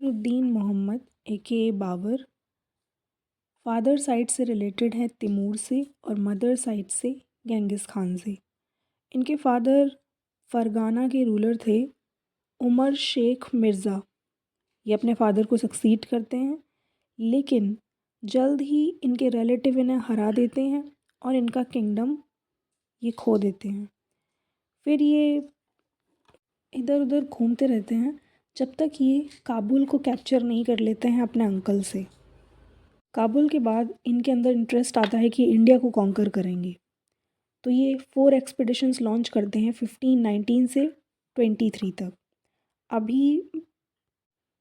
Uddin Mohammad aka. Babur father side से related है Timur से और मदर साइड से गेंगिस खान से। इनके फादर फ़रगाना के रूलर थे उमर शेख मिर्ज़ा। ये अपने फादर को सक्सीड करते हैं, लेकिन जल्द ही इनके रिलेटिव इन्हें हरा देते हैं और इनका किंगडम ये खो देते हैं। फिर ये इधर उधर घूमते रहते हैं जब तक ये काबुल को कैप्चर नहीं कर लेते हैं अपने अंकल से। काबुल के बाद इनके अंदर इंटरेस्ट आता है कि इंडिया को कॉन्कर करेंगे, तो ये 4 एक्सपीडिशंस लॉन्च करते हैं 1519 से 23 तक। अभी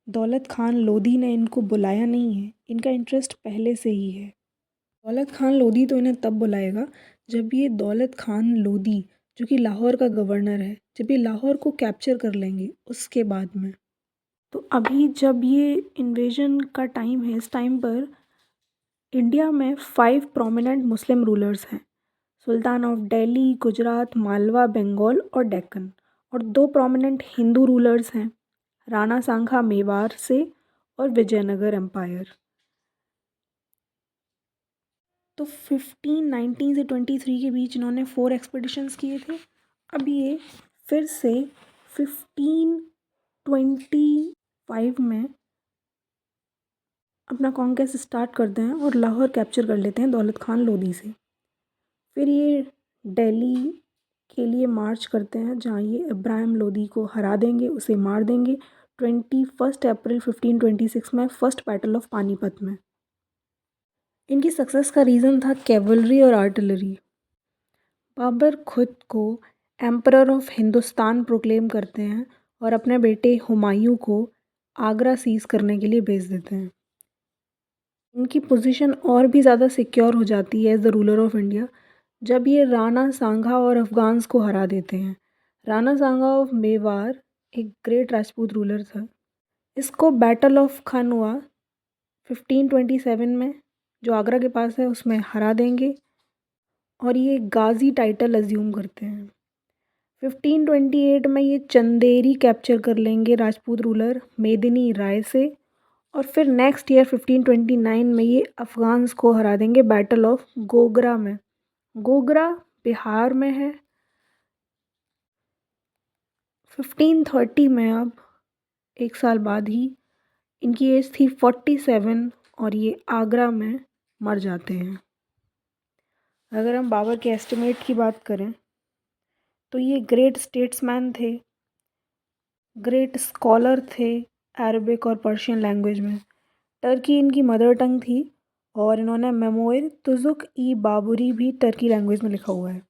दौलत खान लोधी ने इनको बुलाया नहीं है, इनका इंटरेस्ट पहले से ही है। दौलत खान लोधी तो इन्हें तब बुलाएगा जब ये दौलत खान लोधी जो कि लाहौर का गवर्नर है, जब ये लाहौर को कैप्चर कर लेंगे उसके बाद में। तो अभी जब ये इन्वेजन का टाइम है, इस टाइम पर इंडिया में 5 प्रोमिनेंट मुस्लिम रूलर्स हैं, सुल्तान ऑफ दिल्ली, गुजरात, मालवा, बंगाल और डेक्कन। और 2 प्रोमिनेंट हिंदू रूलर्स हैं, राणा सांगा मेवाड़ से और विजयनगर एम्पायर। तो 1519 से 23 के बीच इन्होंने 4 एक्सपीडिशंस किए थे। अब ये फिर से 1525 में अपना कॉन्क्वेस्ट स्टार्ट करते हैं और लाहौर कैप्चर कर लेते हैं दौलत खान लोधी से। फिर ये दिल्ली के लिए मार्च करते हैं जहाँ ये इब्राहिम लोधी को हरा देंगे, उसे मार देंगे 21 अप्रैल 1526 में फर्स्ट बैटल ऑफ पानीपत में। इनकी सक्सेस का रीज़न था कैवलरी और आर्टिलरी। बाबर खुद को एम्परर ऑफ हिंदुस्तान प्रोक्लेम करते हैं और अपने बेटे हुमायूं को आगरा सीज़ करने के लिए भेज देते हैं। इनकी पोजीशन और भी ज़्यादा सिक्योर हो जाती है as the ruler of India जब ये राणा सांगा और अफ़गान्स को हरा देते हैं। राणा सांगा ऑफ मेवाड़ एक ग्रेट राजपूत रूलर था। इसको बैटल ऑफ खानवा 1527 में जो आगरा के पास है उसमें हरा देंगे और ये गाज़ी टाइटल अज्यूम करते हैं। 1528 में ये चंदेरी कैप्चर कर लेंगे राजपूत रूलर मेदिनी राय से और फिर नेक्स्ट ईयर 1529 में ये अफ़गान्स को हरा देंगे बैटल ऑफ गोगरा में। गोगरा बिहार में है। 1530 में अब 1 साल बाद ही इनकी एज थी 47 और ये आगरा में मर जाते हैं। अगर हम बाबर के एस्टिमेट की बात करें तो ये ग्रेट स्टेट्समैन थे, ग्रेट स्कॉलर थे अरबिक और पर्शियन लैंग्वेज में। टर्की इनकी मदर टंग थी और इन्होंने मेमोयर तुजुक ई बाबरी भी टर्की लैंग्वेज में लिखा हुआ है।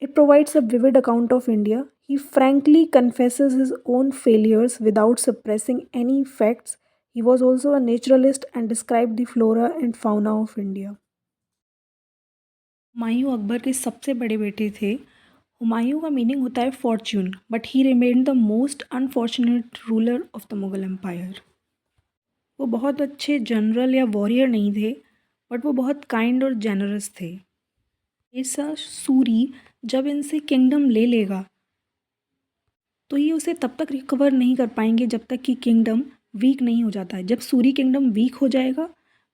It provides a vivid account of India. He frankly confesses his own failures without suppressing any facts. He was also a naturalist and described the flora and fauna of India. Humayun Akbar के सबसे बड़े बेटे थे। हुमायूं का मीनिंग होता है fortune, but he remained the most unfortunate ruler of the Mughal empire. वो बहुत अच्छे जनरल या वॉरियर नहीं थे, बट वो बहुत काइंड और जेनरस थे। ऐसा सूरी जब इनसे किंगडम ले लेगा तो ये उसे तब तक रिकवर नहीं कर पाएंगे जब तक कि किंगडम वीक नहीं हो जाता है। जब सूरी किंगडम वीक हो जाएगा,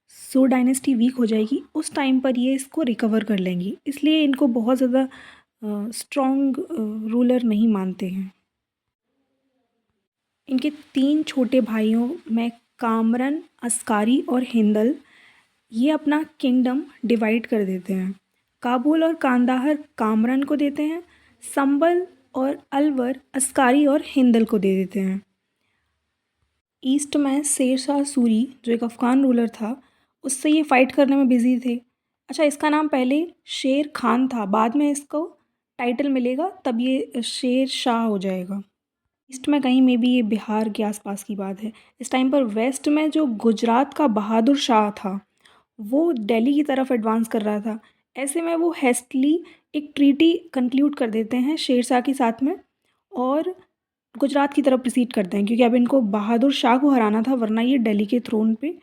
सो डायनेस्टी वीक हो जाएगी, उस टाइम पर ये इसको रिकवर कर लेंगी। इसलिए इनको बहुत ज़्यादा स्ट्रॉन्ग रूलर नहीं मानते हैं। इनके 3 छोटे भाइयों में कामरन, अस्कारी और हिंदल ये अपना किंगडम डिवाइड कर देते हैं। काबुल और कांदाहर कामरन को देते हैं, संबल और अलवर अस्कारी और हिंदल को दे देते हैं। ईस्ट में शेर शाह सूरी जो एक अफ़गान रूलर था, उससे ये फ़ाइट करने में बिज़ी थे। अच्छा, इसका नाम पहले शेर खान था, बाद में इसको टाइटल मिलेगा तब ये शेर शाह हो जाएगा। ईस्ट में कहीं में भी ये बिहार के आसपास की बात है। इस टाइम पर वेस्ट में जो गुजरात का बहादुर शाह था वो दिल्ली की तरफ एडवांस कर रहा था। ऐसे में वो हेस्टली एक ट्रीटी कंक्लूड कर देते हैं शेरशाह के साथ में और गुजरात की तरफ प्रोसीड करते हैं, क्योंकि अब इनको बहादुर शाह को हराना था, वरना ये दिल्ली के थ्रोन पे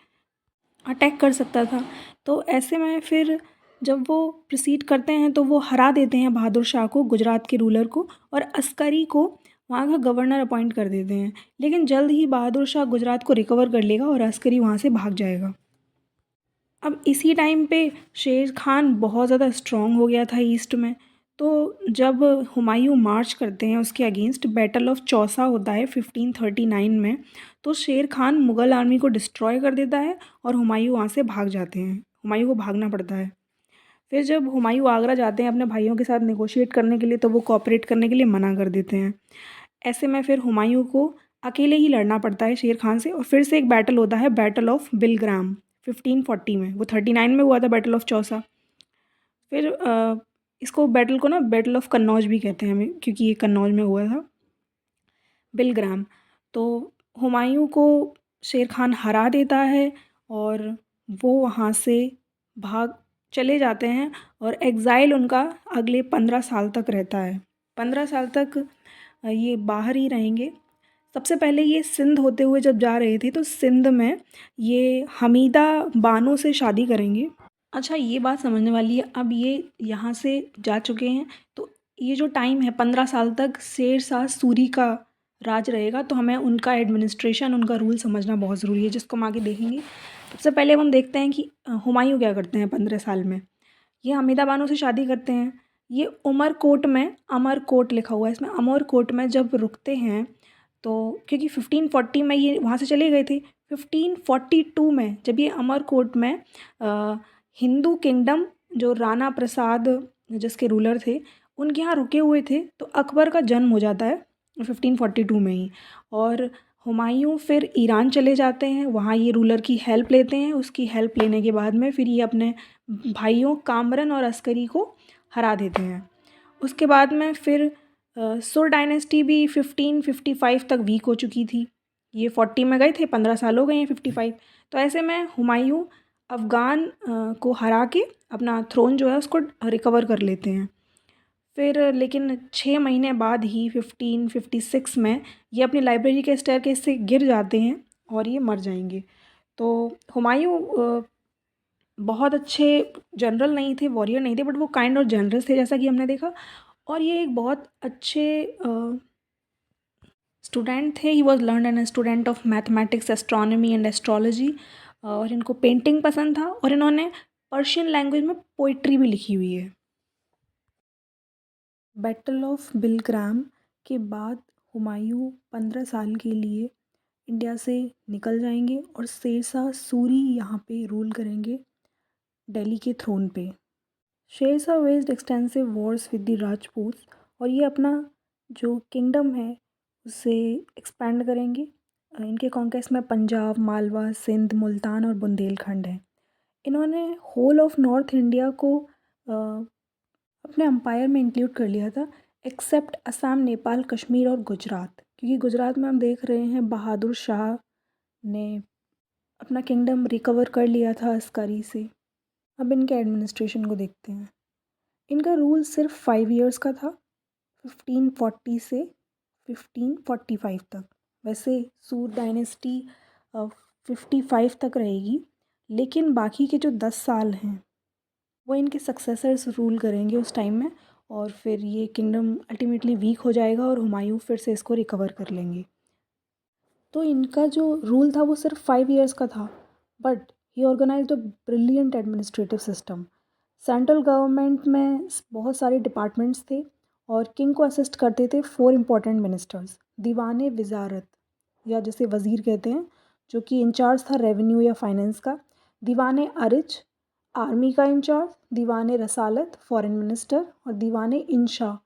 अटैक कर सकता था। तो ऐसे में फिर जब वो प्रोसीड करते हैं तो वो हरा देते हैं बहादुर शाह को, गुजरात के रूलर को, और अस्करी को वहाँ का गवर्नर अपॉइंट कर देते हैं। लेकिन जल्द ही बहादुर शाह गुजरात को रिकवर कर लेगा और अस्करी वहाँ से भाग जाएगा। अब इसी टाइम पे शेर खान बहुत ज़्यादा स्ट्रॉन्ग हो गया था ईस्ट में। तो जब हुमायूं मार्च करते हैं उसके अगेंस्ट, बैटल ऑफ चौसा होता है 1539 में, तो शेर खान मुग़ल आर्मी को डिस्ट्रॉय कर देता है और हुमायूं वहाँ से भाग जाते हैं। हुमायूं को भागना पड़ता है। फिर जब हुमायूं आगरा जाते हैं अपने भाइयों के साथ नेगोशिएट करने के लिए, तो वो कोऑपरेट करने के लिए मना कर देते हैं। ऐसे में फिर हुमायूं को अकेले ही लड़ना पड़ता है शेर खान से, और फिर से एक बैटल होता है, बैटल ऑफ बिलग्राम 1540 में। वो 39 में हुआ था बैटल ऑफ चौसा। फिर इसको बैटल को ना बैटल ऑफ कन्नौज भी कहते हैं हमें, क्योंकि ये कन्नौज में हुआ था, बिलग्राम। तो हुमायूं को शेर खान हरा देता है और वो वहाँ से भाग चले जाते हैं, और एग्ज़ाइल उनका अगले 15 साल तक रहता है। 15 साल तक ये बाहर ही रहेंगे। सबसे पहले ये सिंध होते हुए जब जा रहे थे, तो सिंध में ये हमीदा बानो से शादी करेंगे। अच्छा, ये बात समझने वाली है। अब ये यहाँ से जा चुके हैं, तो ये जो टाइम है 15 साल तक शेर शाह सूरी का राज रहेगा, तो हमें उनका एडमिनिस्ट्रेशन, उनका रूल समझना बहुत ज़रूरी है, जिसको हम आगे देखेंगे। सबसे पहले हम देखते हैं कि हुमायूं क्या करते हैं 15 साल में। ये हमीदा बानो से शादी करते हैं। ये उमरकोट में, अमरकोट लिखा हुआ है इसमें, अमरकोट में जब रुकते हैं, तो क्योंकि 1540 में ये वहाँ से चले गए थे, 1542 में जब ये अमरकोट में हिंदू किंगडम, जो राणा प्रसाद जिसके रूलर थे, उनके यहाँ रुके हुए थे, तो अकबर का जन्म हो जाता है 1542 में ही। और हुमायूं फिर ईरान चले जाते हैं, वहाँ ये रूलर की हेल्प लेते हैं। उसकी हेल्प लेने के बाद में फिर ये अपने भाइयों कामरन और अस्करी को हरा देते हैं। उसके बाद में फिर सुर डायनेस्टी भी 1555 तक वीक हो चुकी थी। ये 40 में गए थे, 15 साल हो गए हैं 55। तो ऐसे में हुमायूं अफ़गान को हरा के अपना थ्रोन जो है उसको रिकवर कर लेते हैं। फिर लेकिन 6 महीने बाद ही 1556 में ये अपनी लाइब्रेरी के स्टेयरकेस से गिर जाते हैं और ये मर जाएंगे। तो हुमायूं बहुत अच्छे जनरल नहीं थे, वॉरियर नहीं थे, बट वो काइंड और जनरस थे, जैसा कि हमने देखा। और ये एक बहुत अच्छे स्टूडेंट थे। He was learn and student of mathematics, astronomy and astrology. और इनको पेंटिंग पसंद था, और इन्होंने पर्शियन लैंग्वेज में पोइट्री भी लिखी हुई है। बैटल ऑफ बिलग्राम के बाद हुमायूं 15 साल के लिए इंडिया से निकल जाएंगे, और शेर शाह सूरी यहाँ पे रूल करेंगे दिल्ली के थ्रोन पे। Sher Shah waged extensive wars with the Rajput, और ये अपना जो किंगडम है उसे एक्सपैंड करेंगे। इनके कॉन्क्वेस्ट में पंजाब, मालवा, सिंध, मुल्तान और बुंदेलखंड है। इन्होंने होल ऑफ नॉर्थ इंडिया को अपने एम्पायर में इंक्लूड कर लिया था, एक्सेप्ट असम, नेपाल, कश्मीर और गुजरात, क्योंकि गुजरात में हम देख रहे हैं बहादुर शाह ने अपना किंगडम रिकवर कर लिया था अस्कारी से। अब इनके एडमिनिस्ट्रेशन को देखते हैं। इनका रूल सिर्फ 5 ईयर्स का था, 1540 से 1545 तक। वैसे सूर डायनेस्टी 55 तक रहेगी, लेकिन बाकी के जो 10 साल हैं वो इनके सक्सेसर्स रूल करेंगे उस टाइम में, और फिर ये किंगडम अल्टीमेटली वीक हो जाएगा और हुमायूं फिर से इसको रिकवर कर लेंगे। तो इनका जो रूल था वो सिर्फ 5 ईयर्स का था, but he organised a brilliant administrative system. Central government में बहुत सारे डिपार्टमेंट्स थे, और किंग को असिस्ट करते थे 4 इम्पोर्टेंट मिनिस्टर्स। दीवाने वजारत, या जिसे वज़ीर कहते हैं, जो कि इंचार्ज था रेवेन्यू या फाइनेंस का। दीवाने अरिज, आर्मी का इंचार्ज। दीवाने रसालत, फॉरेन मिनिस्टर। और दीवाने इंशा,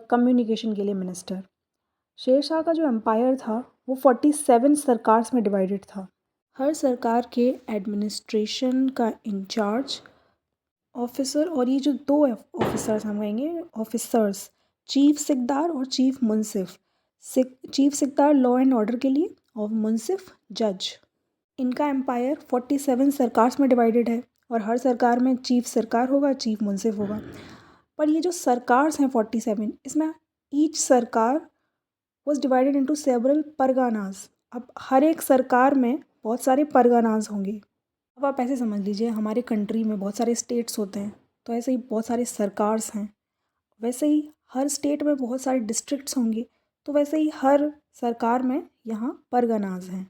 कम्युनिकेशन के लिए मिनिस्टर। शेर शाह का जो एम्पायर था वो 47 सरकार्स में डिवाइडेड था। हर सरकार के एडमिनिस्ट्रेशन का इंचार्ज ऑफिसर, और ये जो 2 ऑफिसर्स हम कहेंगे ऑफिसर्स, चीफ सिकदार और chief Munsif. Chief Sikdar law and order के लिए, और मुंसिफ जज। इनका एम्पायर 47 सरकार्स में डिवाइडेड है, और हर सरकार में चीफ सरकार होगा, चीफ मुंसिफ होगा। पर ये जो सरकार्स हैं 47, इसमें ईच सरकार वॉज डिवाइडेड इंटू सेवरल परगानाज। अब हर एक सरकार में बहुत सारे परगानाज होंगे। अब आप ऐसे समझ लीजिए, हमारे कंट्री में बहुत सारे स्टेट्स होते हैं, तो ऐसे ही बहुत सारे सरकार्स हैं। वैसे ही हर स्टेट में बहुत सारे डिस्ट्रिक्ट्स होंगे, तो वैसे ही हर सरकार में यहाँ परगनाज़ हैं।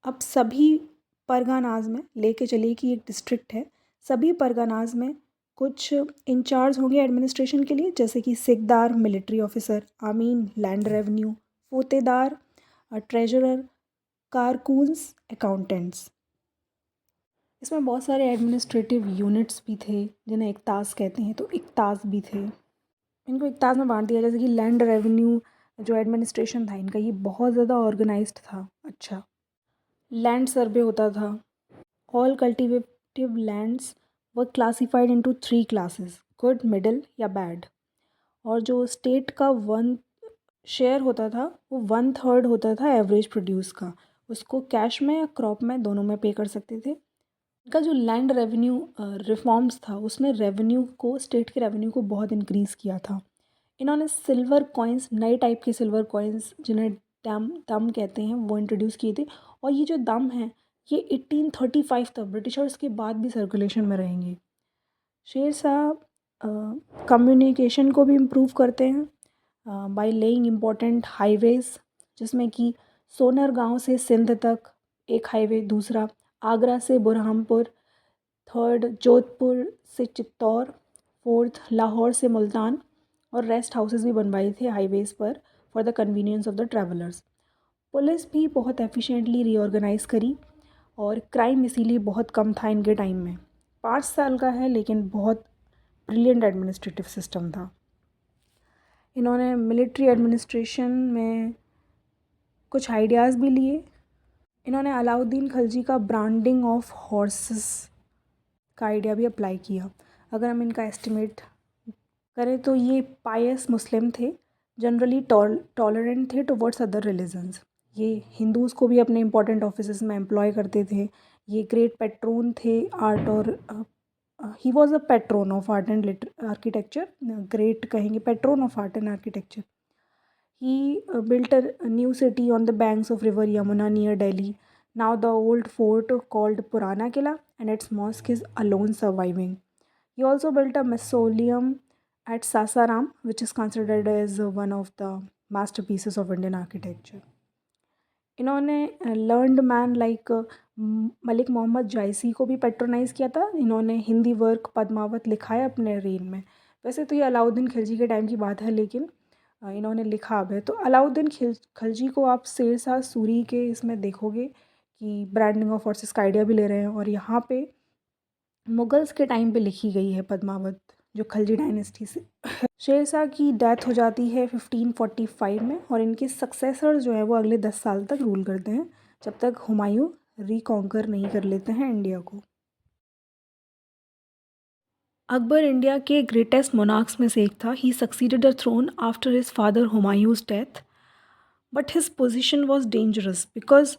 अब सभी परगनाज़ में लेके चलिए कि एक डिस्ट्रिक्ट है, सभी परगनाज़ में कुछ इंचार्ज होंगे एडमिनिस्ट्रेशन के लिए, जैसे कि सिकदार मिलिट्री ऑफिसर, आमीन लैंड रेवेन्यू, फोतेदार ट्रेजरर, कारकून्स अकाउंटेंट्स। इसमें बहुत सारे एडमिनिस्ट्रेटिव यूनिट्स भी थे जिन्हें इक्तास कहते हैं, तो इक्तास भी थे। इनको इक्तास में बांट दिया, जैसे कि लैंड रेवेन्यू जो एडमिनिस्ट्रेशन था इनका, ये बहुत ज़्यादा ऑर्गेनाइज्ड था। अच्छा, लैंड सर्वे होता था। All cultivative lands were classified into 3 classes, good, middle या बैड। और जो स्टेट का 1 शेयर होता था वो 1/3 होता था एवरेज प्रोड्यूस का, उसको कैश में या क्रॉप में दोनों में पे कर सकते थे। इनका जो लैंड रेवेन्यू रिफॉर्म्स था उसने रेवेन्यू को, स्टेट के रेवेन्यू को बहुत इंक्रीज़ किया था। इन्होंने सिल्वर कॉइन्स, नए टाइप के सिल्वर कॉइन्स जिन्हें दम कहते हैं, वो इंट्रोड्यूस किए थे। और ये जो दम हैं ये 1835 तक ब्रिटिशर्स के बाद भी सर्कुलेशन में रहेंगे। शेर शाह कम्युनिकेशन को भी इम्प्रूव करते हैं बाय लेइंग इम्पोर्टेंट हाईवेज़, जिसमें कि सोनर गांव से सिंध तक एक हाईवे, दूसरा आगरा से बुरहानपुर, थर्ड जोधपुर से चित्तौड़, फोर्थ लाहौर से मुल्तान, और रेस्ट हाउसेस भी बनवाए थे हाईवेज़ पर for the convenience of the travellers. Police भी बहुत एफिशिएंटली रीऑर्गेनाइज़ करी और क्राइम इसीलिए बहुत कम था इनके टाइम में। 5 साल का है लेकिन बहुत ब्रिलियंट एडमिनिस्ट्रेटिव सिस्टम था। इन्होंने मिलिट्री एडमिनिस्ट्रेशन में कुछ आइडियाज़ भी लिए। इन्होंने अलाउद्दीन खिलजी का ब्रांडिंग ऑफ हॉर्सेस का आइडिया भी अप्लाई किया। अगर हम इनका एस्टिमेट करें तो ये पायस मुस्लिम थे, जनरली टॉलरेंट थे टुवर्ड्स अदर रिलीजन्स। ये हिंदूज़ को भी अपने इंपॉर्टेंट ऑफिसेस में एम्प्लॉय करते थे। ये ग्रेट पेट्रोन थे आर्ट और he was a patron of art and architecture, great कहेंगे, patron of art and architecture. He built a new city on the banks of river Yamuna near Delhi. Now the old fort called Purana Kila and its mosque is alone surviving. He also built a mausoleum at Sasaram, which is considered as one of the masterpieces of Indian architecture. इन्होंने learned man like Malik Mohammad Jayasi को भी पेट्रोनाइज़ किया था। इन्होंने Hindi work Padmaavat लिखा है अपने rain में। वैसे तो ये अलाउद्दीन खिलजी के टाइम की बात है, लेकिन इन्होंने लिखा अब है। तो अलाउद्दीन खिलजी को आप शेर शाह सूरी के इसमें देखोगे कि ब्रांडिंग ऑफ फोर्सेस का आइडिया भी ले रहे हैं, और यहाँ पे मुगल्स के टाइम पे लिखी गई है पद्मावत, जो खिलजी डायनेस्टी से। शेर शाह की डेथ हो जाती है 1545 में, और इनके सक्सेसर जो है वो अगले 10 साल तक रूल करते हैं, जब तक हुमायूं रिकॉन्कर नहीं कर लेते हैं इंडिया को। अकबर इंडिया के ग्रेटेस्ट मोनार्क्स में से एक था। He succeeded the throne after his father Humayun's death, but his position was dangerous because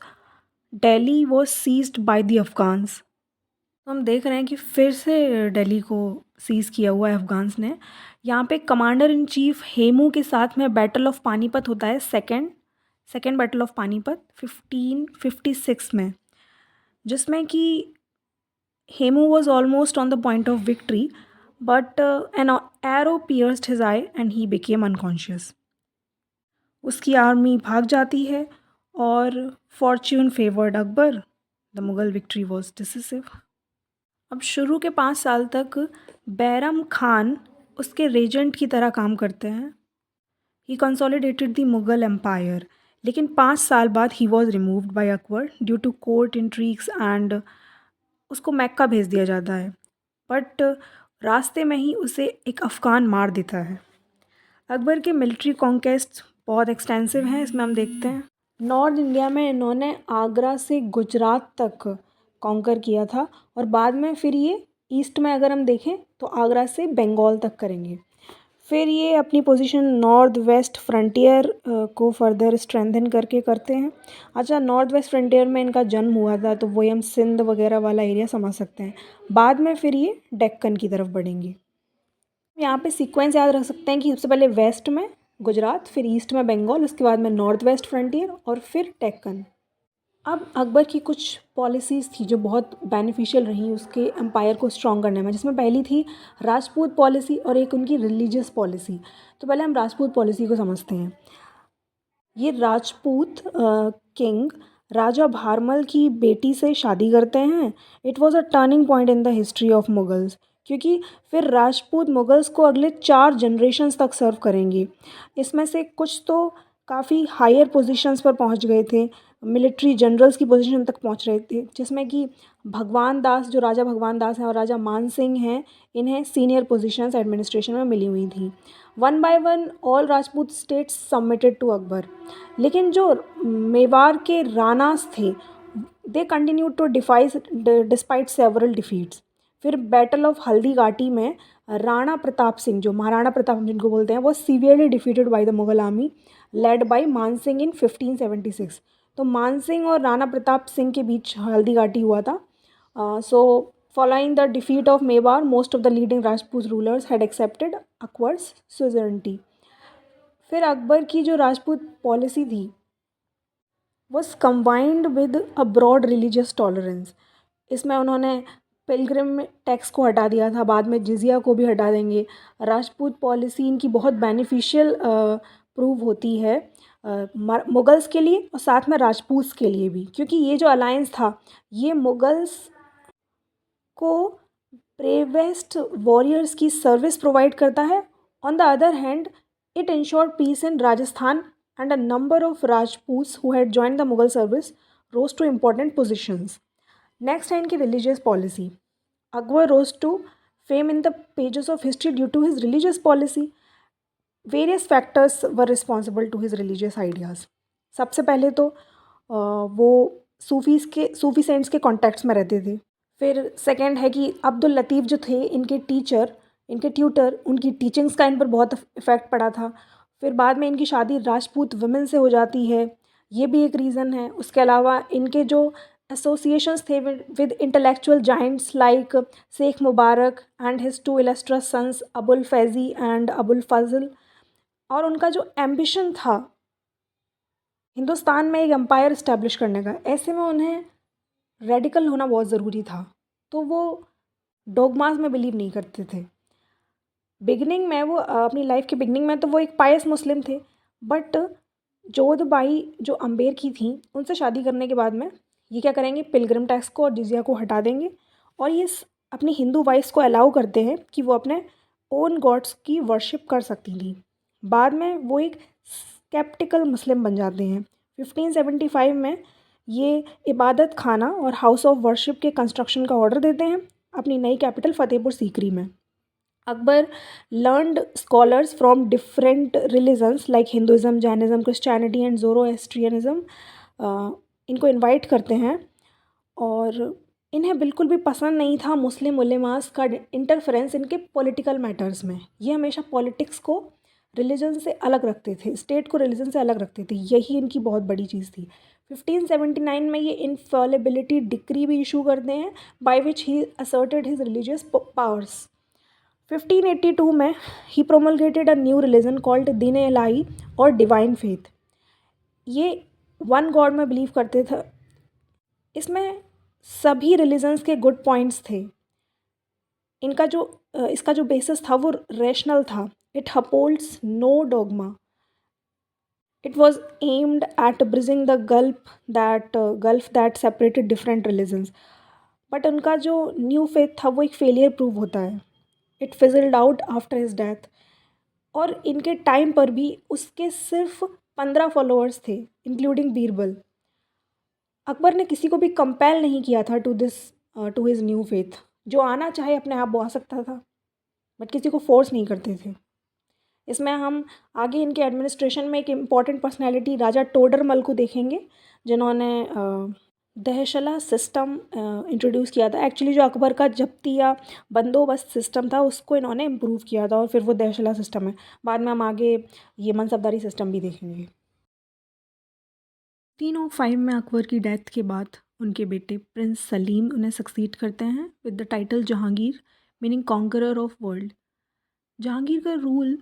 Delhi was seized by the Afghans. तो हम देख रहे हैं कि फिर से दिल्ली को सीज़ किया हुआ है अफ़गान्स ने। यहाँ पे कमांडर इन चीफ़ हेमू के साथ में बैटल ऑफ पानीपत होता है, सेकेंड बैटल ऑफ पानीपत 1556 में, जिसमें कि Hemu was almost on the point of victory, but an arrow pierced his I and he became unconscious. उसकी आर्मी भाग जाती है और Fortune favoured Akbar, the Mughal victory was decisive. अब शुरू के 5 साल तक बैरम खान उसके रेजेंट की तरह काम करते हैं। He consolidated the Mughal empire, लेकिन 5 साल बाद he was removed by Akbar due to court intrigues and उसको मक्का भेज दिया जाता है, बट रास्ते में ही उसे एक अफ़गान मार देता है। अकबर के मिलिट्री कॉन्केस्ट बहुत एक्सटेंसिव हैं, इसमें हम देखते हैं। नॉर्थ इंडिया में इन्होंने आगरा से गुजरात तक कॉन्कर किया था, और बाद में फिर ये ईस्ट में अगर हम देखें तो आगरा से बंगाल तक करेंगे। फिर ये अपनी पोजीशन नॉर्थ वेस्ट फ्रंटियर को फर्दर स्ट्रेंथन करके करते हैं। अच्छा, नॉर्थ वेस्ट फ्रंटियर में इनका जन्म हुआ था, तो वही हम सिंध वगैरह वाला एरिया समझ सकते हैं। बाद में फिर ये डेक्कन की तरफ बढ़ेंगे। यहाँ पे सीक्वेंस याद रख सकते हैं कि सबसे पहले वेस्ट में गुजरात, फिर ईस्ट में बंगाल, उसके बाद में नॉर्थ वेस्ट फ्रंटियर और फिर डेक्कन। अब अकबर की कुछ पॉलिसीज़ थी जो बहुत बेनिफिशियल रहीं उसके एम्पायर को स्ट्रॉन्ग करने में, जिसमें पहली थी राजपूत पॉलिसी और एक उनकी रिलीजियस पॉलिसी। तो पहले हम राजपूत पॉलिसी को समझते हैं। ये राजपूत किंग राजा भारमल की बेटी से शादी करते हैं। It was a turning point in the history of Mughals, क्योंकि फिर राजपूत मुगल्स को अगले 4 जनरेशन्स तक सर्व करेंगे। इसमें से कुछ तो काफ़ी हायर पोजीशंस पर पहुंच गए थे, मिलिट्री जनरल्स की पोजीशन तक पहुंच रहे थे, जिसमें कि भगवान दास, जो राजा भगवान दास हैं और राजा मान सिंह हैं, इन्हें सीनियर पोजीशंस एडमिनिस्ट्रेशन में मिली हुई थी। One by one all Rajput states submitted to Akbar. लेकिन जो मेवाड़ के रानास थे, they continue to defy despite several defeats. फिर बैटल ऑफ हल्दी घाटी में राणा प्रताप सिंह, जो महाराणा प्रताप जिनको बोलते हैं, वो severely defeated by the Mughal army led by मान सिंह इन 1576। तो मान सिंह और राणा प्रताप सिंह के बीच हल्दी घाटी हुआ था। सो following the defeat of Mewar, most of the leading Rajput rulers had accepted Akbar's suzerainty. फिर अकबर की जो राजपूत पॉलिसी थी was combined with a broad religious tolerance. इसमें उन्होंने पिलग्रिम टैक्स को हटा दिया था, बाद में जिजिया को भी हटा देंगे। राजपूत पॉलिसी इनकी बहुत बेनिफिशियल प्रूव होती है मुगल्स के लिए और साथ में राजपूत्स के लिए भी, क्योंकि ये जो अलायंस था ये मुगल्स को ब्रेवेस्ट वॉरियर्स की सर्विस प्रोवाइड करता है। On the other hand it insured peace in Rajasthan and a number of Rajputs who had joined the Mughal service rose to important positions. Next है इनकी religious policy. Akbar rose to fame in the pages of history due to his religious policy. Various factors were responsible to his religious ideas. सबसे पहले तो वो सूफी cents के contacts में रहते थे। फिर सेकंड है कि अब्दुल लतीफ़ जो थे इनके टीचर, इनके ट्यूटर, उनकी टीचिंग्स का इन पर बहुत इफ़ेक्ट पड़ा था। फिर बाद में इनकी शादी राजपूत वुमेन से हो जाती है, ये भी एक रीज़न है। उसके अलावा इनके जो एसोसिएशंस थे with intellectual giants like Shaikh Mubarak and his 2 illustrious sons Abul Faizi and Abul Fazl, और उनका जो एम्बिशन था हिंदुस्तान में एक एम्पायर इस्टेब्लिश करने का, ऐसे में उन्हें रेडिकल होना बहुत ज़रूरी था। तो वो डोगमास में बिलीव नहीं करते थे। बिगनिंग में वो अपनी लाइफ के बिगनिंग में तो वो एक पायस मुस्लिम थे, बट जोधबाई जो अम्बेर की थी उनसे शादी करने के बाद में ये क्या करेंगे, पिलग्रिम टैक्स को और जिजिया को हटा देंगे और ये अपनी हिंदू वाइफ्स को अलाउ करते हैं कि वो अपने ओन गॉड्स की वर्शिप कर सकती थी। बाद में वो एक स्केप्टिकल मुस्लिम बन जाते हैं। 1575 में ये इबादत खाना और हाउस ऑफ वर्शिप के कंस्ट्रक्शन का ऑर्डर देते हैं अपनी नई कैपिटल फतेहपुर सीकरी में। Akbar learned scholars from different religions like Hinduism, Jainism, Christianity and Zoroastrianism इनको इनवाइट करते हैं और इन्हें बिल्कुल भी पसंद नहीं था मुस्लिम उलेमास का इंटरफेरेंस इनके पॉलिटिकल मैटर्स में। ये हमेशा पॉलिटिक्स को रिलीजन से अलग रखते थे, स्टेट को रिलीजन से अलग रखते थे, यही इनकी बहुत बड़ी चीज़ थी। 1579 में ये इनफॉलिबिलिटी डिक्री भी इशू करते हैं by which he asserted his religious powers. 1582 में ही promulgated a new religion called दीन इलाही और डिवाइन फेथ। ये वन गॉड में बिलीव करते थे। इसमें सभी रिलीजन्स के गुड पॉइंट्स थे। इनका जो इसका जो बेसिस था वो रैशनल था। It upholds no dogma. It was aimed at bridging the gulf that separated different religions. But उनका जो न्यू फेथ था वो एक फेलियर प्रूव होता है। It fizzled out after his death. और इनके टाइम पर भी उसके सिर्फ 15 फॉलोअर्स थे, इंक्लूडिंग बीरबल। अकबर ने किसी को भी कंपेल नहीं किया था टू हिज न्यू फेथ। जो आना चाहे अपने आप वो आ सकता था, बट किसी को फोर्स नहीं करते थे। इसमें हम आगे इनके एडमिनिस्ट्रेशन में एक इम्पॉर्टेंट पर्सनैलिटी राजा टोडरमल को देखेंगे, जिन्होंने दहशला सिस्टम इंट्रोड्यूस किया था। एक्चुअली जो अकबर का जब्ती या बंदोबस्त सिस्टम था उसको इन्होंने इम्प्रूव किया था और फिर वो दहशला सिस्टम है। बाद में हम आगे ये मनसबदारी सिस्टम भी देखेंगे। 305 में अकबर की डेथ के बाद उनके बेटे प्रिंस सलीम उन्हें सक्सीड करते हैं with the title Jahangir, meaning conqueror of world. Jahangir का रूल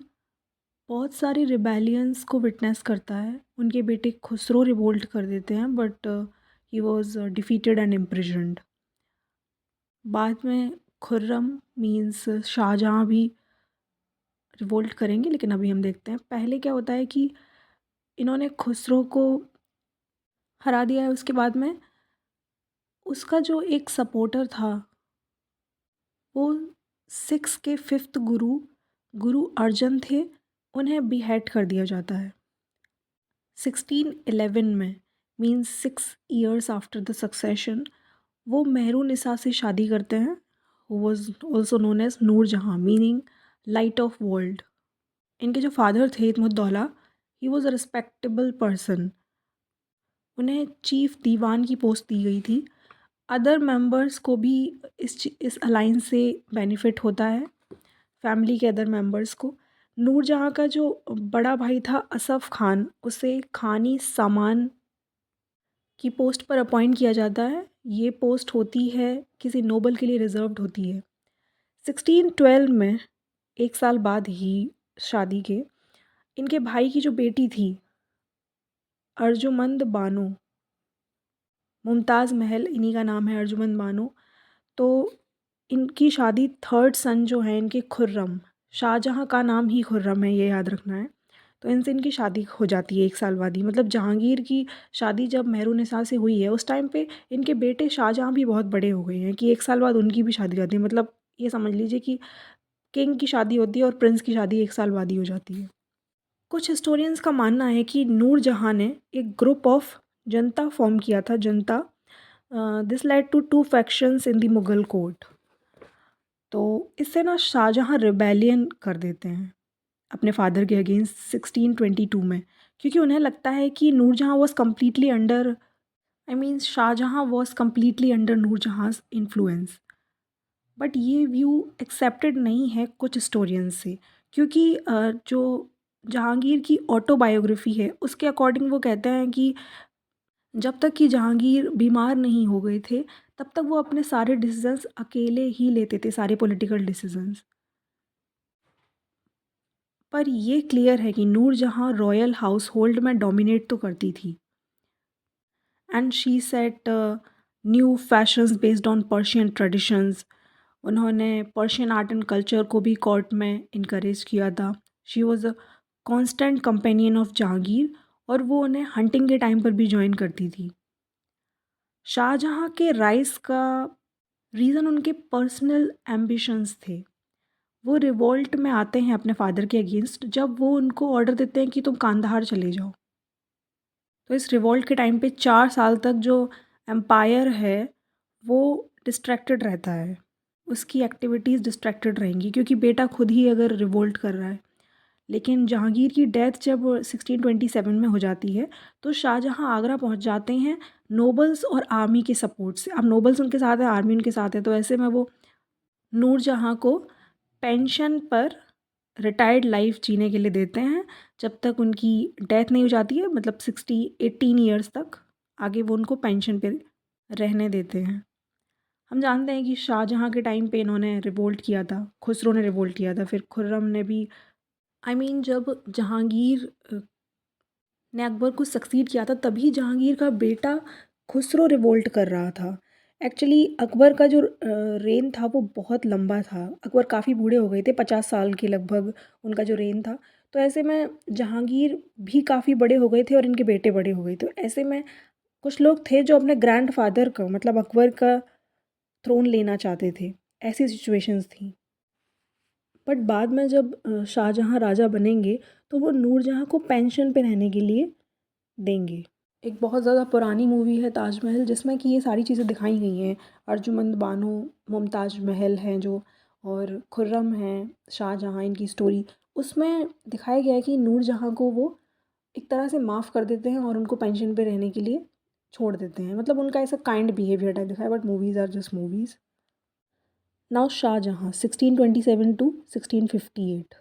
बहुत सारी रिबेलियंस को विटनेस करता है। उनके बेटे खुसरो रिवोल्ट कर देते हैं, but he was defeated and imprisoned. बाद में खुर्रम मीन्स शाहजहाँ भी रिवोल्ट करेंगे, लेकिन अभी हम देखते हैं पहले क्या होता है कि इन्होंने खुसरो को हरा दिया है। उसके बाद में उसका जो एक सपोर्टर था वो सिक्स के फिफ्थ गुरु गुरु अर्जन थे, उन्हें बिहेड कर दिया जाता है 1611 में, means 6 years after the succession. वो मेहरुनिसा से शादी करते हैं, who was also known as Nurjahan meaning light of world. इनके जो फादर थे Itimaduddaula, he was a respectable person, उन्हें चीफ दीवान की पोस्ट दी गई थी। अदर मेंबर्स को भी इस अलाइंस से बेनिफिट होता है, फैमिली के अदर मेंबर्स को। नूरजहाँ का जो बड़ा भाई था असफ़ खान, उसे खानी सामान की पोस्ट पर अपॉइंट किया जाता है। ये पोस्ट होती है किसी नोबल के लिए रिजर्व्ड होती है। 1612 में, एक साल बाद ही शादी के, इनके भाई की जो बेटी थी अर्जुमंद बानो, मुमताज़ महल इन्हीं का नाम है, अर्जुमंद बानो। तो इनकी शादी थर्ड सन जो है इनके खुर्रम, शाहजहाँ का नाम ही खुर्रम है, ये याद रखना है। तो इनसे इनकी शादी हो जाती है एक साल बाद ही। मतलब जहांगीर की शादी जब मेहरुनिसा से हुई है उस टाइम पे इनके बेटे शाहजहाँ भी बहुत बड़े हो गए हैं कि एक साल बाद उनकी भी शादी हो जाती है। मतलब ये समझ लीजिए कि किंग की शादी होती है और प्रिंस की शादी एक साल बाद ही हो जाती है। कुछ हिस्टोरियंस का मानना है कि नूरजहाँ ने एक ग्रुप ऑफ जनता फॉर्म किया था, जनता। This led to 2 factions in the Mughal court. तो इससे ना शाहजहाँ रिबेलियन कर देते हैं अपने फादर के अगेंस्ट 1622 में, क्योंकि उन्हें लगता है कि Nurjahan was completely under, I mean Shahjahan was completely under Nurjahan's influence. But ये व्यू एक्सेप्टेड नहीं है कुछ हिस्टोरियंस से, क्योंकि जो जहांगीर की ऑटोबायोग्राफी है उसके अकॉर्डिंग वो कहते हैं कि जब तक कि जहांगीर बीमार नहीं हो गए थे तब तक वो अपने सारे डिसीजंस अकेले ही लेते थे, सारे पॉलिटिकल डिसीजंस। पर ये क्लियर है कि नूरजहाँ रॉयल हाउस होल्ड में डोमिनेट तो करती थी, and she said new fashions based on Persian traditions. उन्होंने पर्शियन आर्ट एंड कल्चर को भी कोर्ट में इनकरेज किया था। She was a constant companion of Jahangir, और वो उन्हें हंटिंग के टाइम पर भी ज्वाइन करती थी। शाहजहाँ के राइज का रीज़न उनके पर्सनल एम्बिशंस थे। वो रिवोल्ट में आते हैं अपने फादर के अगेंस्ट जब वो उनको ऑर्डर देते हैं कि तुम कांधार चले जाओ। तो इस रिवोल्ट के टाइम पे 4 साल तक जो एम्पायर है वो डिस्ट्रैक्टेड रहता है, उसकी एक्टिविटीज़ डिस्ट्रैक्टेड रहेंगी क्योंकि बेटा खुद ही अगर रिवोल्ट कर रहा है। लेकिन जहांगीर की डेथ जब 1627 में हो जाती है तो शाहजहाँ आगरा पहुंच जाते हैं नोबल्स और आर्मी के सपोर्ट से। अब नोबल्स उनके साथ है, आर्मी उनके साथ है, तो ऐसे में वो नूरजहाँ को पेंशन पर रिटायर्ड लाइफ जीने के लिए देते हैं जब तक उनकी डेथ नहीं हो जाती है, मतलब 18 ईयर्स तक आगे वो उनको पेंशन पे रहने देते हैं। हम जानते हैं कि शाहजहाँ के टाइम पे इन्होंने रिवोल्ट किया था, खुसरो ने रिवोल्ट किया था, फिर खुर्रम ने भी। जब जहांगीर ने अकबर को सक्सीड किया था तभी जहांगीर का बेटा खुसरो रिवोल्ट कर रहा था। एक्चुअली अकबर का जो रेन था वो बहुत लंबा था, अकबर काफ़ी बूढ़े हो गए थे, 50 साल के लगभग उनका जो रेन था। तो ऐसे में जहांगीर भी काफ़ी बड़े हो गए थे और इनके बेटे बड़े हो गए, तो ऐसे में कुछ लोग थे जो अपने ग्रैंड फादर का मतलब अकबर का थ्रोन लेना चाहते थे, ऐसी सिचुएशंस थी। बट बाद में जब शाहजहाँ राजा बनेंगे तो वो नूरजहाँ को पेंशन पे रहने के लिए देंगे। एक बहुत ज़्यादा पुरानी मूवी है ताजमहल, जिसमें कि ये सारी चीज़ें दिखाई गई हैं। अर्जुमंद बानो, मुमताज़ महल हैं जो, और खुर्रम हैं, शाहजहाँ, इनकी स्टोरी उसमें दिखाया गया है कि नूरजहाँ को वो एक तरह से माफ़ कर देते हैं और उनको पेंशन पे रहने के लिए छोड़ देते हैं। मतलब उनका ऐसा काइंड बिहेवियर टाइप दिखाया, but movies are just movies. Now Shah Jahan 1627 to 1658।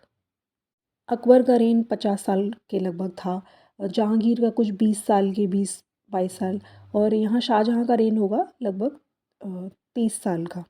Akbar का रेन 50 साल के लगभग था, और जहांगीर का कुछ 20 साल के 20-22 साल, और यहाँ शाहजहाँ का रेन होगा लगभग 30 साल का।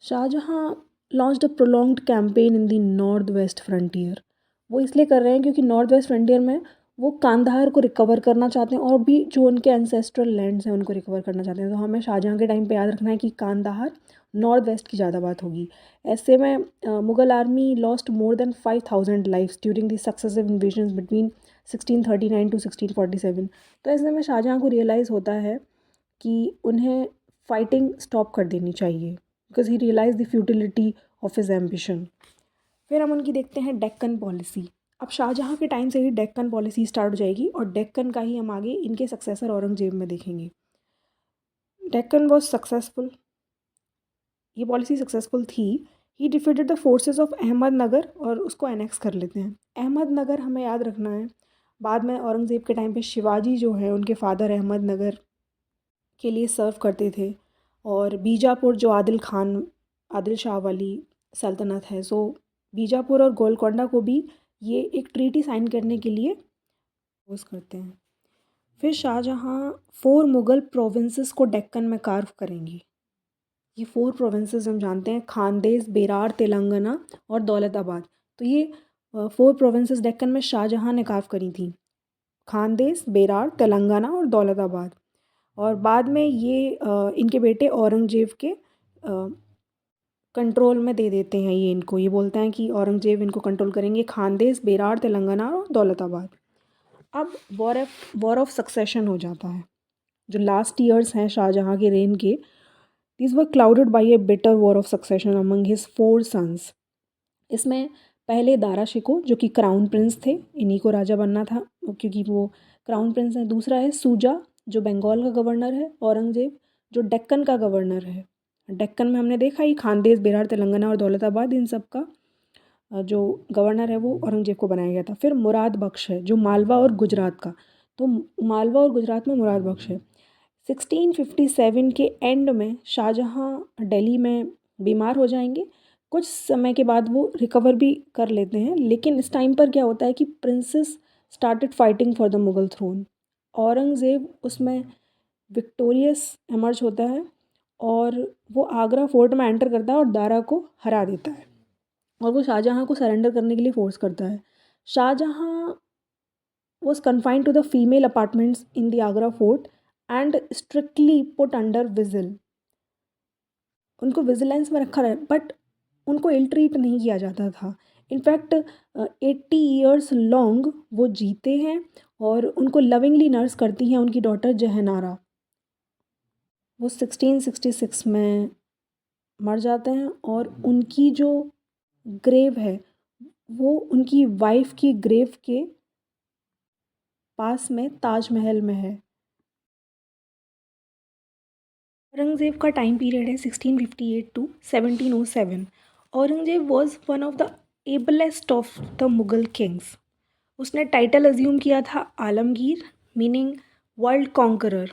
Shah Jahan launched a prolonged campaign in the north west frontier. वो इसलिए कर रहे हैं क्योंकि नॉर्थ वेस्ट फ्रंटियर में वो कांधार को रिकवर करना चाहते हैं और भी जो उनके एंसेस्ट्रल लैंड्स हैं उनको रिकवर करना चाहते हैं। तो हमें शाहजहाँ के टाइम पे याद रखना है कि कांधार नॉर्थ वेस्ट की ज़्यादा बात होगी। ऐसे में Mughal army lost more than 5,000 lives during the successive invasions between 1639 to 1647। तो ऐसे में शाहजहाँ को रियलाइज़ होता है कि उन्हें फाइटिंग स्टॉप कर देनी चाहिए, because he realised the futility of his ambition. फिर हम उनकी देखते हैं डेक्कन पॉलिसी। अब शाहजहाँ के टाइम से ही डेक्कन पॉलिसी स्टार्ट हो जाएगी और डेक्कन का ही हम आगे इनके सक्सेसर औरंगजेब में देखेंगे। डेक्कन वॉज सक्सेसफुल, ये पॉलिसी सक्सेसफुल थी। ही defeated the forces of Ahmednagar और उसको एनेक्स कर लेते हैं। अहमदनगर हमें याद रखना है, बाद में औरंगज़ेब के टाइम पे शिवाजी जो है उनके फादर अहमदनगर के लिए सर्व करते थे। और बीजापुर जो आदिल शाह वाली सल्तनत है, सो बीजापुर और गोलकोंडा को भी ये एक ट्रीटी साइन करने के लिए पोज करते हैं। फिर शाहजहाँ 4 मुग़ल प्रोविंसेस को डेक्कन में कार्व करेंगे। ये 4 प्रोविंसेस हम जानते हैं, खानदेश, बेरार, तेलंगाना और दौलताबाद। तो ये 4 प्रोविंसेस डेक्कन में शाहजहाँ ने कार्व करी थी, खानदेश, बेरार, तेलंगाना और दौलताबाद। और बाद में ये इनके बेटे औरंगजेब के कंट्रोल में दे देते हैं ये इनको। ये बोलते हैं कि औरंगजेब इनको कंट्रोल करेंगे, खानदेश, बेरार, तेलंगाना और दौलताबाद। अब वॉर ऑफ सक्सेशन हो जाता है। जो लास्ट ईयर्स हैं शाहजहाँ के रेन के, these were clouded by a bitter war of succession among his 4 sons. इसमें पहले दारा शिकोह जो कि क्राउन प्रिंस थे, इन्हीं को राजा बनना था क्योंकि वो क्राउन प्रिंस हैं। दूसरा है सूजा जो बंगाल का गवर्नर है, औरंगजेब जो डेक्कन का गवर्नर है। डेक्कन में हमने देखा ही खानदेश, बेरार, तेलंगाना और दौलताबाद, इन सब का जो गवर्नर है वो औरंगजेब को बनाया गया था। फिर मुराद बख्श है जो मालवा और गुजरात का, तो मालवा और गुजरात में मुराद बख्श है। 1657 के एंड में शाहजहाँ दिल्ली में बीमार हो जाएंगे। कुछ समय के बाद वो रिकवर भी कर लेते हैं, लेकिन इस टाइम पर क्या होता है कि princes started fighting for the Mughal throne. Aurangzeb उसमें विक्टोरियस एमर्ज होता है और वो आगरा फोर्ट में एंटर करता है और दारा को हरा देता है और वो शाहजहाँ को सरेंडर करने के लिए फोर्स करता है। Shah Jahan was confined to the female apartments in the Agra fort and strictly put under vigil। उनको विजिलेंस में रखा रहा, बट उनको इल ट्रीट नहीं किया जाता था। इनफैक्ट 80 ईयर्स लॉन्ग वो जीते हैं और उनको लविंगली नर्स करती हैं उनकी डॉटर जहनारा। वो 1666 में मर जाते हैं और उनकी जो ग्रेव है वो उनकी वाइफ की ग्रेव के पास में ताजमहल में है। औरंगज़ेब का टाइम पीरियड है 1658 to 1707। Aurangzeb was one of the ablest of the Mughal kings. उसने टाइटल अज्यूम किया था आलमगीर, मीनिंग वर्ल्ड कॉन्करर।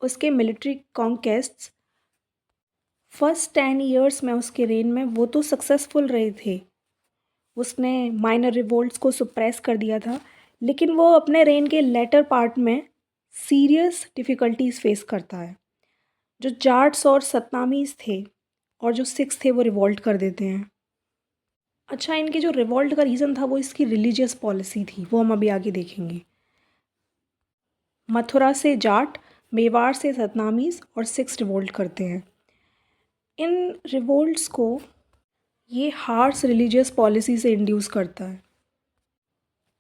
उसके मिलिट्री कॉन्केस्ट्स फर्स्ट 10 ईयर्स में उसके रेन में वो तो सक्सेसफुल रहे थे। उसने माइनर रिवोल्ट्स को सुप्रेस कर दिया था, लेकिन वो अपने रेन के लेटर पार्ट में सीरियस डिफ़िकल्टीज फेस करता है। जो जाट्स और सतनामीज़ थे और जो सिख्स थे वो रिवॉल्ट कर देते हैं। अच्छा, इनके जो रिवॉल्ट का रीज़न था वो इसकी रिलीजियस पॉलिसी थी, वो हम अभी आगे देखेंगे। मथुरा से जाट, मेवाड़ से सतनामीज़ और सिख्स रिवोल्ट करते हैं। इन रिवोल्ट्स को ये हार्श रिलीजियस पॉलिसी से इंड्यूस करता है।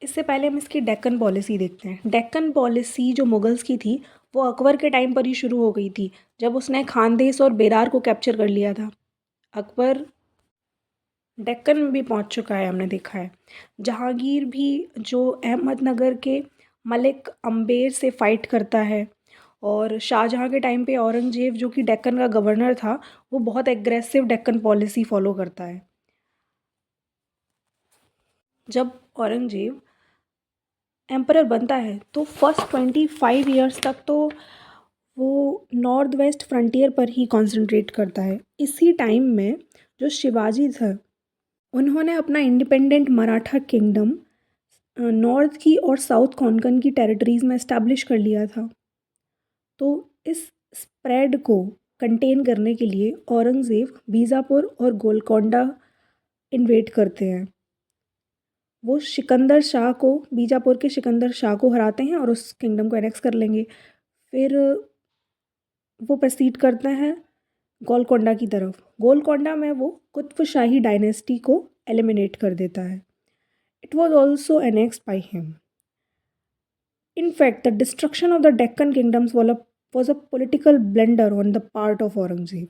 इससे पहले हम इसकी डेक्कन पॉलिसी देखते हैं। डेक्कन पॉलिसी जो मुगल्स की थी वो अकबर के टाइम पर ही शुरू हो गई थी, जब उसने खानदेश और बेरार को कैप्चर कर लिया था। अकबर डेक्कन में भी पहुंच चुका है, हमने देखा है। जहांगीर भी जो अहमदनगर के मलिक अम्बेर से फ़ाइट करता है और शाहजहाँ के टाइम पे औरंगजेब जो कि डेक्कन का गवर्नर था वो बहुत एग्रेसिव डेक्कन पॉलिसी फॉलो करता है। जब औरंगजेब एम्परर बनता है तो फर्स्ट 25 ईयर्स तक तो वो नॉर्थ वेस्ट फ्रंटियर पर ही कंसंट्रेट करता है। इसी टाइम में जो शिवाजी था उन्होंने अपना इंडिपेंडेंट मराठा किंगडम नॉर्थ की और साउथ कोंकण की टेरिटरीज़ में इस्टेब्लिश कर लिया था। तो इस स्प्रेड को कंटेन करने के लिए औरंगज़ेब बीजापुर और गोलकोंडा इन्वेड करते हैं। वो सिकंदर शाह को, बीजापुर के सिकंदर शाह को हराते हैं और उस किंगडम को एनेक्स कर लेंगे। फिर वो प्रोसीड करते हैं गोलकोंडा की तरफ। गोलकोंडा में वो कुतुब शाही डायनेस्टी को एलिमिनेट कर देता है। It was also annexed by him. In fact, the destruction of the Deccan kingdoms was a political blunder on the part of Aurangzeb,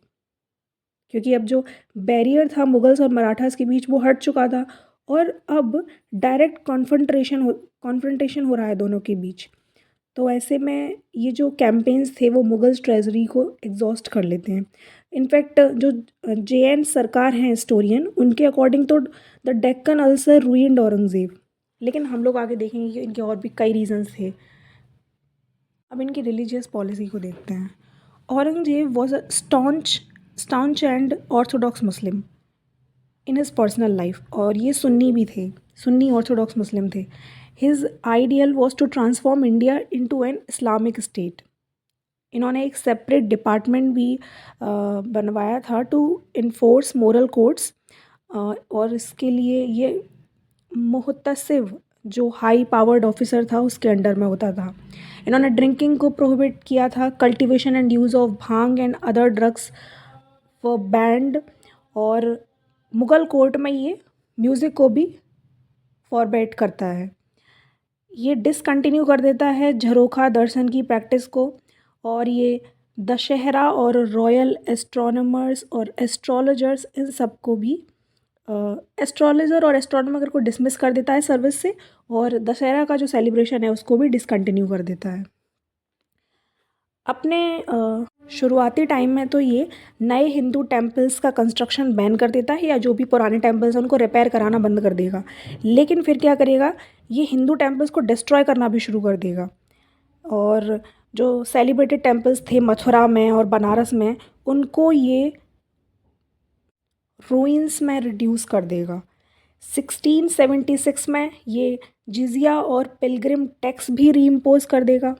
क्योंकि अब जो बैरियर था मुगल्स और मराठास के बीच वो हट चुका था और अब डायरेक्ट कॉन्फ्रंटेशन हो रहा है दोनों के बीच। तो ऐसे में ये जो कैंपेन्स थे वो मुगल्स ट्रेजरी को एग्जॉस्ट कर लेते हैं। इनफैक्ट जो JN सरकार हैं हिस्टोरियन, उनके अकॉर्डिंग तो the Deccan ulcer ruined Aurangzeb, लेकिन हम लोग आगे देखेंगे कि इनके और भी कई रीजंस थे। अब इनकी रिलीजियस पॉलिसी को देखते हैं। Aurangzeb was a staunch and orthodox Muslim in his personal life, और ये सुन्नी भी थे, सुन्नी ऑर्थोडॉक्स मुस्लिम थे। His ideal was to transform India into an Islamic state. इन्होंने एक सेपरेट डिपार्टमेंट भी बनवाया था टू इन्फोर्स मोरल कोड्स, और इसके लिए ये मुहतसिब जो हाई पावर्ड ऑफिसर था उसके अंडर में होता था। इन्होंने ड्रिंकिंग को प्रोहिबिट किया था, cultivation and use of bhang and other drugs व बैंड, और मुग़ल कोर्ट में ये म्यूज़िक को भी फॉरबेट करता है। ये डिसकंटिन्यू कर देता है झरोखा दर्शन की प्रैक्टिस को, और ये दशहरा और रॉयल एस्ट्रोनॉमर्स और एस्ट्रोलॉजर्स इन सबको भी एस्ट्रोलॉजर और एस्ट्रोनॉमर को डिसमिस कर देता है सर्विस से, और दशहरा का जो सेलिब्रेशन है उसको भी डिसकंटिन्यू कर देता है। अपने शुरुआती टाइम में तो ये नए हिंदू टेम्पल्स का कंस्ट्रक्शन बैन कर देता है, या जो भी पुराने टेम्पल्स हैं उनको रिपेयर कराना बंद कर देगा। लेकिन फिर क्या करेगा, ये हिंदू टेम्पल्स को डिस्ट्रॉय करना भी शुरू कर देगा, और जो सेलिब्रेटेड टेम्पल्स थे मथुरा में और बनारस में उनको ये रूइंस में रिड्यूस कर देगा। 1676 में ये जिजिया और पिलग्रिम टैक्स भी रीइम्पोज कर देगा।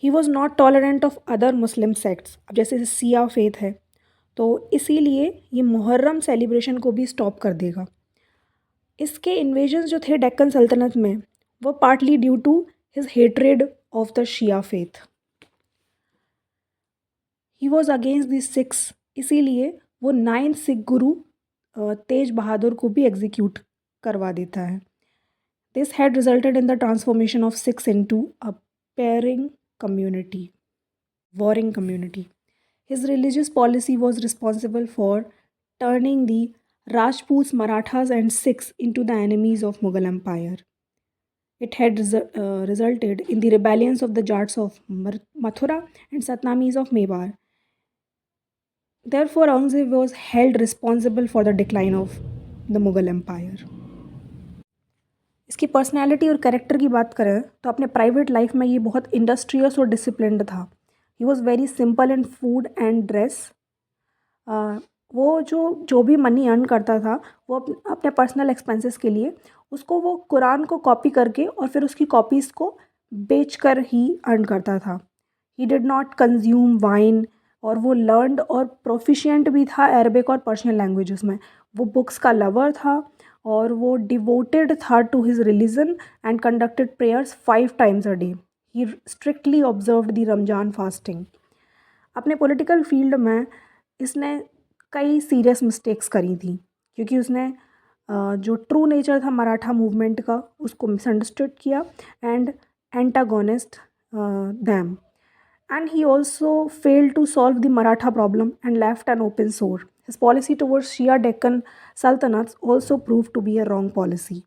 He was not tolerant of other Muslim sects, अब जैसे सिया फेथ है तो इसीलिए ये मुहर्रम सेलिब्रेशन को भी स्टॉप कर देगा। इसके इन्वेजन्स जो थे डेक्कन सल्तनत में वो partly due to his hatred of the Shia faith. He was against the Sikhs, इसीलिए वो 9th सिख गुरु तेज बहादुर को भी एग्जीक्यूट करवा देता है। This had resulted in the transformation of six into a pairing community, warring community. His religious policy was responsible for turning the Rajputs, Marathas, and Sikhs into the enemies of Mughal Empire. It had resulted in the rebellions of the Jats of Mathura and Satnamis of Mewar. Therefore, Aurangzeb was held responsible for the decline of the Mughal Empire. इसकी personality और character की बात करें तो अपने private life में ये बहुत इंडस्ट्रियस और डिसिप्लिन्ड था। He was very simple in food and dress. वो जो भी मनी अर्न करता था वो अपने पर्सनल एक्सपेंसेस के लिए उसको वो कुरान को कॉपी करके और फिर उसकी कॉपीज़ को बेच कर ही अर्न करता था। He did not consume wine, और वो लर्नड और प्रोफिशिएंट भी था अरबिक और पर्शियन लैंग्वेजेस में। वो बुक्स का लवर था और वो डिवोटेड था to his religion and conducted prayers 5 times a day. He strictly observed the Ramzan fasting. अपने पॉलिटिकल फील्ड में इसने कई सीरियस मिस्टेक्स करी थी, क्योंकि उसने जो ट्रू नेचर था मराठा मूवमेंट का उसको मिसअंडरस्टूड किया and antagonist them, and he also failed to solve the Maratha problem and left an open sore. His policy towards Shia Deccan Sultanates also proved to be a wrong policy.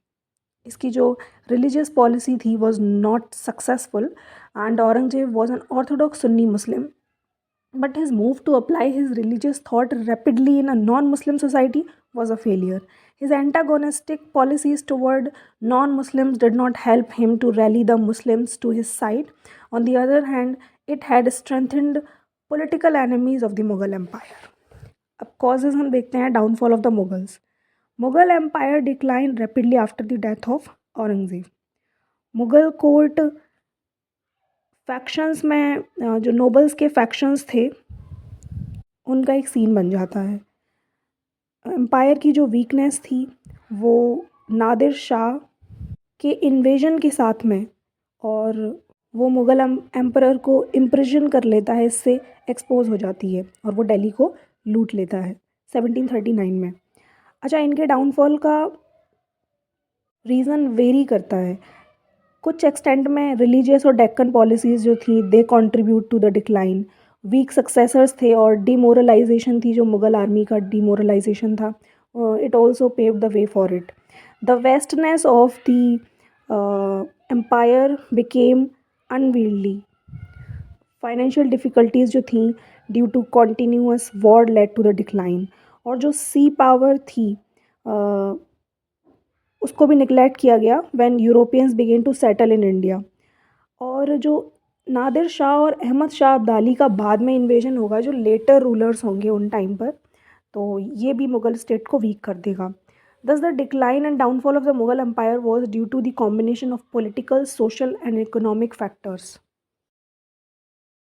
इसकी जो religious policy थी was not successful, and Aurangzeb was an orthodox Sunni Muslim, but his move to apply his religious thought rapidly in a non-Muslim society was a failure. His antagonistic policies toward non-Muslims did not help him to rally the Muslims to his side. On the other hand, it had strengthened political enemies of the Mughal Empire. अब causes हम देखते हैं downfall of the Mughals. Mughal empire decline rapidly after the death of Aurangzeb. Mughal court factions में जो nobles के factions थे उनका एक सीन बन जाता है। एम्पायर की जो वीकनेस थी वो नादिर शाह के इन्वेजन के साथ में, और वो मुग़ल एम्परर को इम्प्रिजन कर लेता है, इससे एक्सपोज हो जाती है और वो दिल्ली को लूट लेता है 1739 में। अच्छा, इनके डाउनफॉल का रीज़न वेरी करता है। कुछ एक्सटेंट में रिलीजियस और डेक्कन पॉलिसीज़ जो थी they contribute to the decline. Weak successors थे और डिमोरलाइजेशन थी, जो मुग़ल आर्मी का डिमोरलाइजेशन था, it also pave the way for it. The vastness of the empire became unwieldy. Financial difficulties जो थी due to continuous war led to the decline. और जो सी पावर थी उसको भी निगलेक्ट किया गया when Europeans began to settle in India. और जो नादिर शाह और अहमद शाह अब्दाली का बाद में इन्वेजन होगा, जो लेटर रूलर्स होंगे उन टाइम पर, तो ये भी मुग़ल स्टेट को वीक कर देगा। Thus the decline and downfall of the Mughal empire was due to the combination of political, social and economic factors.